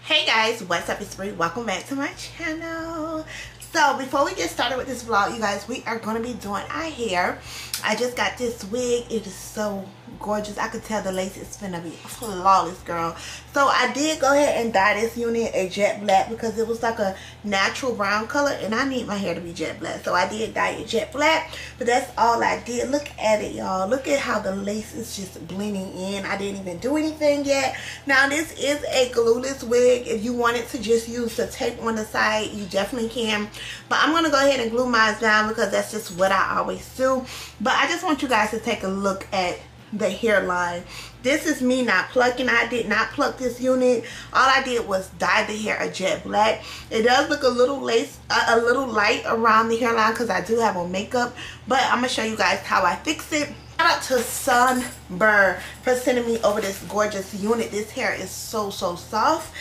Hey guys, what's up? It's Bree. Welcome back to my channel. So before we get started with this vlog, you guys, we are going to be doing our hair. I just got this wig. It is so gorgeous. I could tell the lace is gonna be flawless, girl. So I did go ahead and dye this unit a jet black because it was like a natural brown color and I need my hair to be jet black. So I did dye it jet black, but that's all I did. Look at it, y'all. Look at how the lace is just blending in. I didn't even do anything yet. Now this is a glueless wig. If you wanted to just use the tape on the side, you definitely can. But I'm going to go ahead and glue mine down because that's just what I always do. But I just want you guys to take a look at the hairline. This is me not plucking. I did not pluck this unit. All I did was dye the hair a jet black. It does look a little light around the hairline because I do have on makeup. But I'm going to show you guys how I fix it. Shout out to Sunber for sending me over this gorgeous unit. This hair is so soft.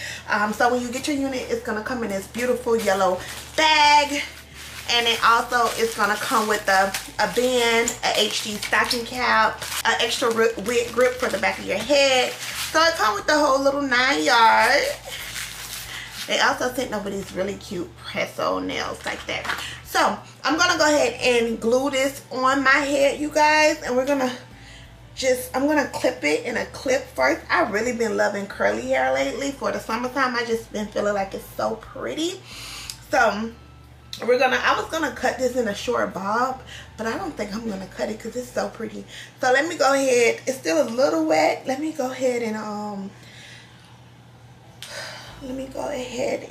So when you get your unit, it's going to come in this beautiful yellow bag. And it also is going to come with a band, a HD stocking cap, an extra wig grip for the back of your head. So it comes with the whole little 9 yards. They also sent over these really cute press-on nails like that. So I'm going to go ahead and glue this on my head, you guys. And we're going to I'm going to clip it in a clip first. I've really been loving curly hair lately. For the summertime, I just been feeling like it's so pretty. So I was gonna cut this in a short bob, but I don't think I'm gonna cut it because it's so pretty. So let me go ahead. It's still a little wet. Let me go ahead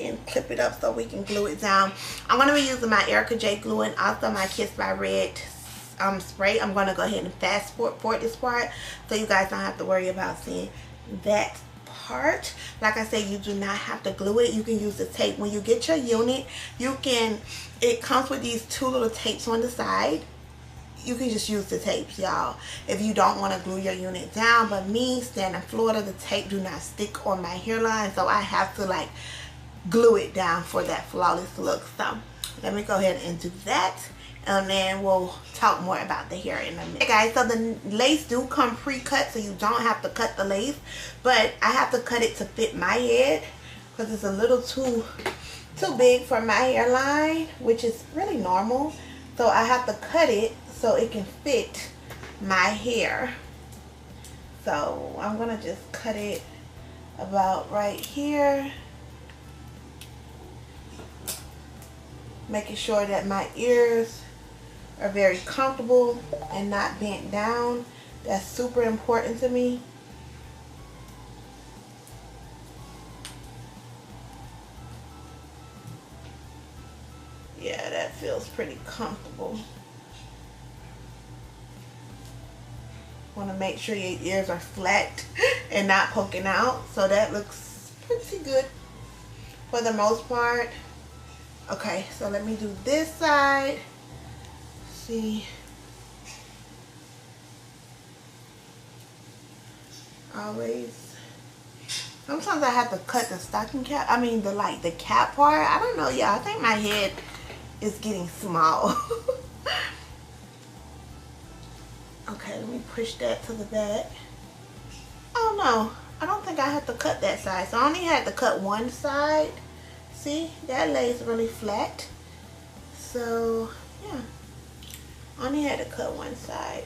and clip it up so we can glue it down. I'm gonna be using my Erica J glue and also my Kiss by Red spray. I'm gonna go ahead and fast forward this part so you guys don't have to worry about seeing that part. Like I said, you do not have to glue it. You can use the tape. When you get your unit, it comes with these 2 little tapes on the side. You can just use the tapes, y'all, if you don't want to glue your unit down. But me, staying in Florida, the tape do not stick on my hairline, so I have to like glue it down for that flawless look. So let me go ahead and do that, and then we'll talk more about the hair in a minute. Okay guys, so the lace do come pre-cut, so you don't have to cut the lace, but I have to cut it to fit my head because it's a little too big for my hairline, which is really normal. So I have to cut it so it can fit my hair. So I'm gonna just cut it about right here, making sure that my ears are very comfortable and not bent down. That's super important to me. Yeah, that feels pretty comfortable. Want to make sure your ears are flat and not poking out. So that looks pretty good for the most part. Okay, so let me do this side. See, always, sometimes I have to cut the stocking cap, the cap part. I don't know, y'all. I think my head is getting small. Okay, let me push that to the back. Oh no, I don't think I have to cut that side, so I only had to cut one side. See, that lays really flat. So yeah, I only had to cut one side.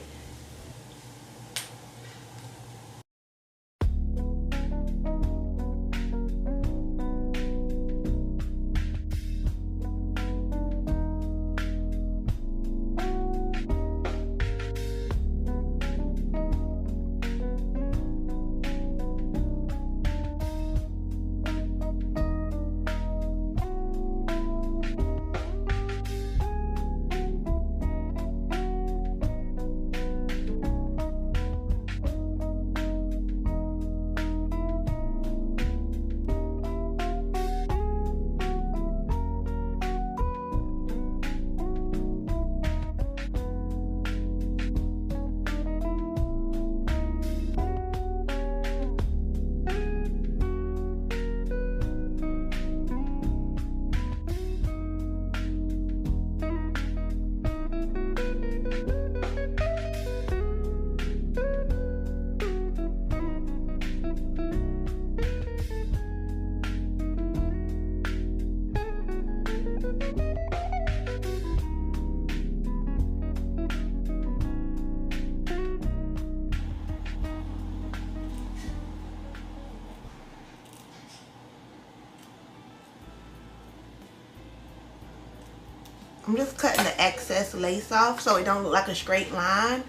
I'm just cutting the excess lace off so it don't look like a straight line.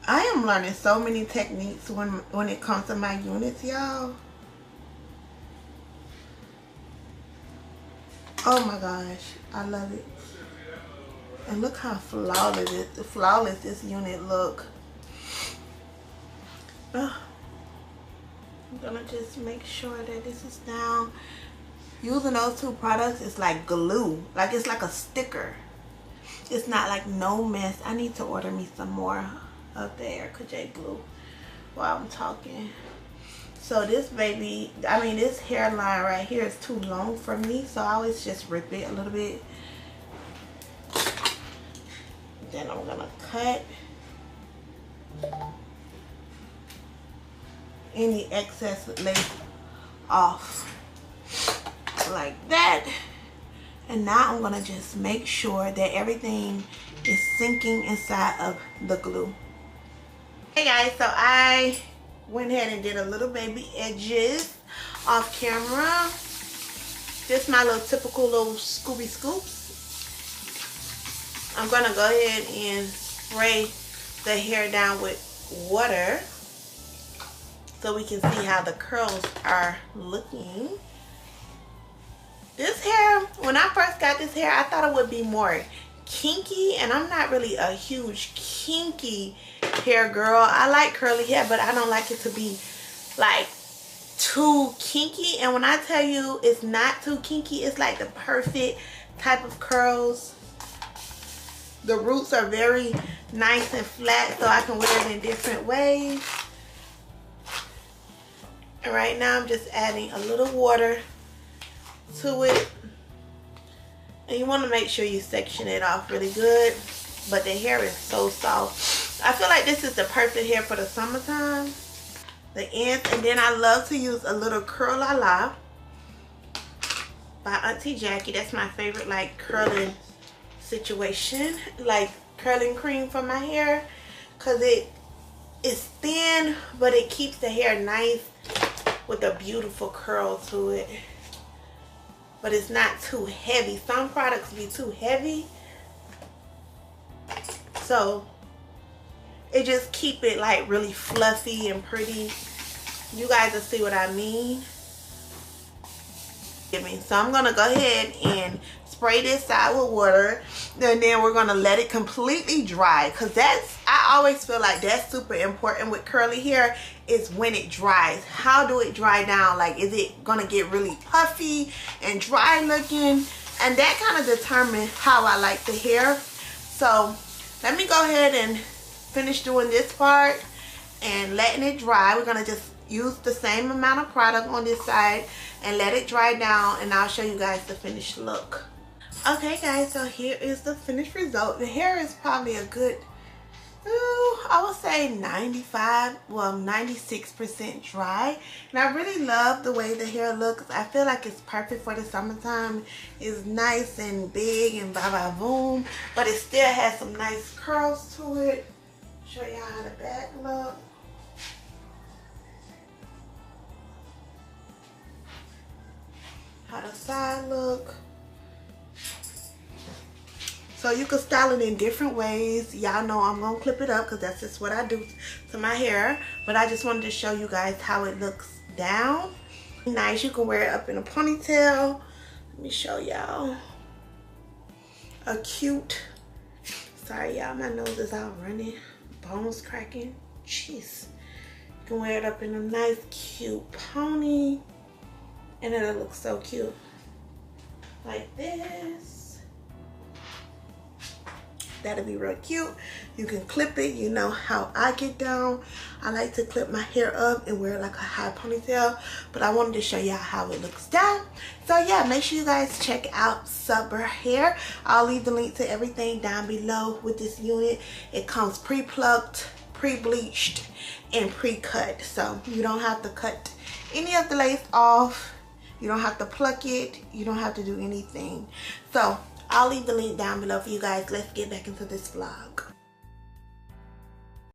I am learning so many techniques when it comes to my units, y'all. Oh my gosh, I love it. And look how flawless this unit look. I'm gonna just make sure that this is down. Using those two products is like glue, like it's like a sticker. It's not like no mess. I need to order me some more of the Erica J glue while I'm talking. So this baby, I mean this hairline right here is too long for me, so I always just rip it a little bit. Then I'm gonna cut any excess lace off like that. And now I'm gonna just make sure that everything is sinking inside of the glue. Hey guys, so I went ahead and did a little baby edges off camera. Just my little typical little Scooby Scoops. I'm gonna go ahead and spray the hair down with water so we can see how the curls are looking. This hair, when I first got this hair, I thought it would be more kinky, and I'm not really a huge kinky hair girl. I like curly hair, but I don't like it to be like too kinky. And when I tell you it's not too kinky, it's like the perfect type of curls. The roots are very nice and flat, so I can wear it in different ways. And right now I'm just adding a little water to it. And you want to make sure you section it off really good. But the hair is so soft. I feel like this is the perfect hair for the summertime. The ends. And then I love to use a little Curl La La by Auntie Jackie. That's my favorite like curling situation, like curling cream for my hair, because it is thin but it keeps the hair nice with a beautiful curl to it, but it's not too heavy. Some products be too heavy, so it just keep it like really fluffy and pretty. You guys will see what I mean. So I'm gonna go ahead and spray this side with water, and then we're gonna let it completely dry, because I always feel like that's super important with curly hair, is when it dries. How do it dry down? Like, is it gonna get really puffy and dry looking? And that kind of determines how I like the hair. So let me go ahead and finish doing this part and letting it dry. We're gonna just use the same amount of product on this side and let it dry down, and I'll show you guys the finished look. Okay guys, so here is the finished result. The hair is probably a good, I would say 96% dry, and I really love the way the hair looks. I feel like it's perfect for the summertime. It's nice and big and boom, but it still has some nice curls to it. Show y'all how the back look. How the side look. So you can style it in different ways. Y'all know I'm gonna clip it up because that's just what I do to my hair, but I just wanted to show you guys how it looks down. Nice. You can wear it up in a ponytail. Let me show y'all a cute, sorry y'all, my nose is all running, bones cracking. Jeez. You can wear it up in a nice cute pony, and it'll look so cute like this. That'll be real cute. You can clip it. You know how I get down. I like to clip my hair up and wear like a high ponytail, but I wanted to show y'all how it looks down. So yeah, make sure you guys check out Sunber hair. I'll leave the link to everything down below with this unit. It comes pre-plucked, pre-bleached, and pre-cut, so you don't have to cut any of the lace off. You don't have to pluck it. You don't have to do anything. So I'll leave the link down below for you guys. Let's get back into this vlog.